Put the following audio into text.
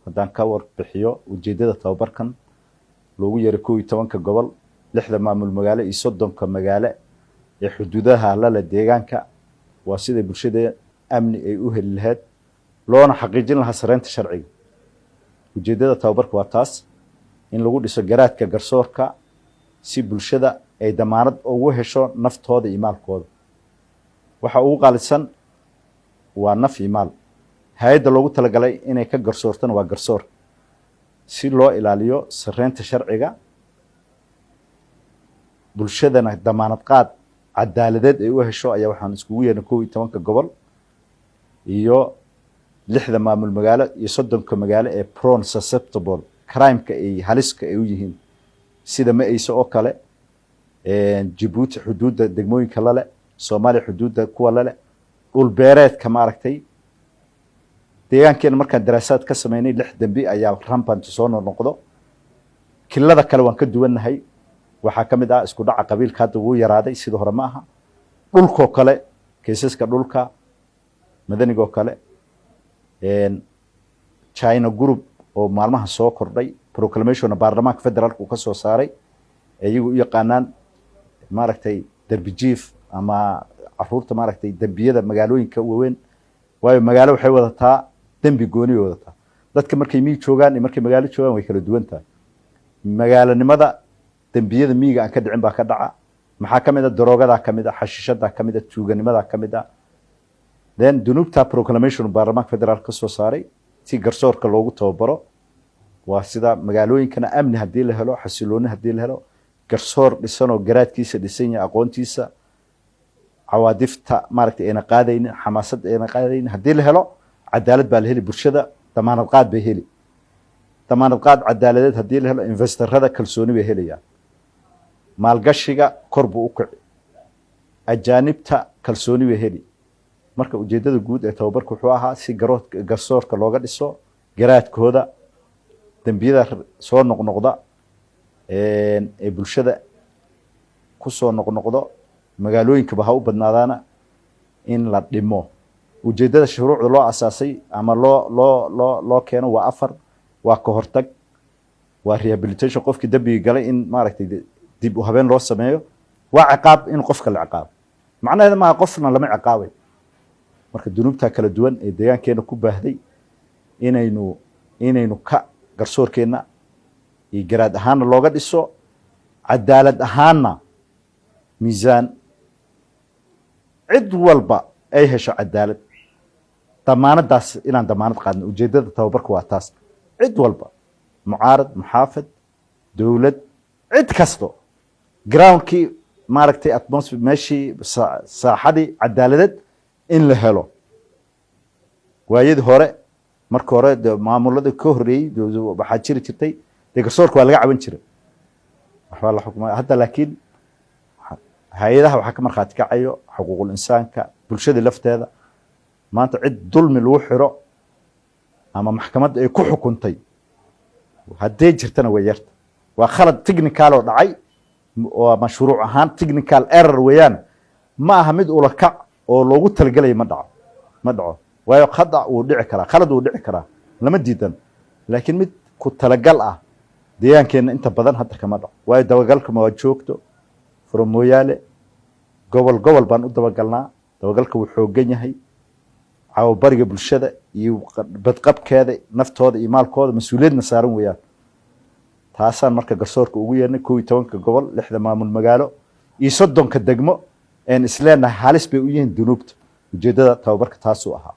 haddaan ka warbixiyo ujeedada tababarkan loogu yeeray 11 gobol 6 maamul magaalo iyo 30 magaalo ee xuduudaha la deegaanka waa sida bulshada amni ay u heli lahayd loona xaqiijin lahaa sareynta sharciga ujeedada tababarku waa taas in lagu dhiso garaadka garsoorka si bulshada ay damaanad ugu hesho naftooda iyo maalkooda waxa ugu qaalisan waa naf iyo maal hay'adda loogu talagalay inay ka garsoortana waa garsoor si loo ilaaliyo sareynta sharciga bulshadana damaanad qaad cadaaladeed ay u hesho ayaa waxaan iskugu yeernay 11 gobol iyo 6 maamul magaalo iyo 30 magaalo ee prone susceptible crime-ka ay haliska ay u yihiin sida ma ayso oo kale Djibouti xuduudda degmooyinka lale Soomaaliya xuduudda kuwa lale dhul beereedka ma aragtay deegaankeena markaan daraasaad ka sameynay 6 dambi ayaa rampant soo noqdo kilada kale waan ka duwanahay waxa kamid ah isku dhaca qabiilka hadda uu yaraaday sidoo hore ma aha dhulko kale keesaska dhulka madaniga kale China group oo maalmaha soo kordhay proclamation baarlamaanka federaalku ka soo saaray ayagu u yaqaanaan maaragtay darbi jiif ama caruurta maaragtay dambiyada magaalooyinka waaweyn waayo magaalo waxay wadataa dambi gooni wadataa dadka markay miig joogaan iyo markay magaalo joogaan way kala duwan tahay magaalanimada dambiyada miiga aan ka dhicin baa ka dhaca maxaa kamid ah daroogada kamid ah xashiishada kamid ah tuuganimada kamid ah then dunubta proclamation baarlamaanka federaalka ka soo saaray si garsoorka loogu tababaro waa sida magaalooyinkana amni hadii la helo xasilooni hadii la helo garsoor dhisan oo garaadkiisa dhisan yahay aqoontiisa cawaadifta maaragtay ayna qaadayn xamaasad ayna qaadayn hadii la helo cadaalad baa la heli bulshada damaanad qaad bay heli damaanad qaad cadaaladeed hadii la helo investorada kalsooni bay helayaan maalgashiga kor buu u kici ajaanibta kalsooni bay heli marka ujeedada guud ee tababarku wuxuu ahaa si garsoorka looga dhiso garaadkooda dambiyada soo noqnoqda ee bulshada ku soo noqnoqdo magaalooyinka ba ha u badnaadana in la dhimo ujeedada shuruucda loo asaasay ama loo keeno waa 4 waa ka hortag waa rehabilitation qofkii dambiga galay in maaragtay dib u habeen loo sameeyo waa ciqaab in qofka la ciqaabo macnaheedu ma qofna lama ciqaabay marka dunubta kala duwan ee deegaankeena ku baahday inaynu ka garsoorkeena iyo garaad ahaan looga dhiso cadaalad ahaanna miisaan cid walba ay hesho cadaalad damaanadaas inaan damaanad qaadno ujeedada tababarku waa taas cid walba mucaarad muxaafid dawlad cid kasto groundkii maaragtay atmosphere meeshii saaxadii cadaaladeed in la helo waayadii hore marka hore maamulada ka horeeyay waxa jiri jirtay garsoorka waa laga caban jiray waxa la xukumaa hadda laakiin hay'adaha waxa ka marxaati kacayo xuquuqul insaanka bulshada lafteeda maanta cid dulmi lagu xiro ama maxkamad ay ku xukuntay hadday jirtana way yarta waa khalad technical oo dhacay oo mashruuc ahaan technical error weeyaan ma aha mid ula kac oo loogu talagalay ma dhaco waayo khada uu dhici karaa khalad uu dhici karaa lama diidan laakiin mid ku talagal ah deegaankeena inta badan hadda kama dhaco waayo dabagalka ma joogto Foromoyaale gobol baan u dabagalnaa dabagalka wuxuu xoogan yahay bariga bulshada iyo badqabkeeda naftooda iyo maalkooda mas'uuliyadna saaran weeyaan taasaan marka garsoorka ugu yeernay 11 gobol 6 maamul magaalo iyo 30 degmo een isleenahay halis bay u yihiin dunubta ujeedada tababarka taas oo ahaa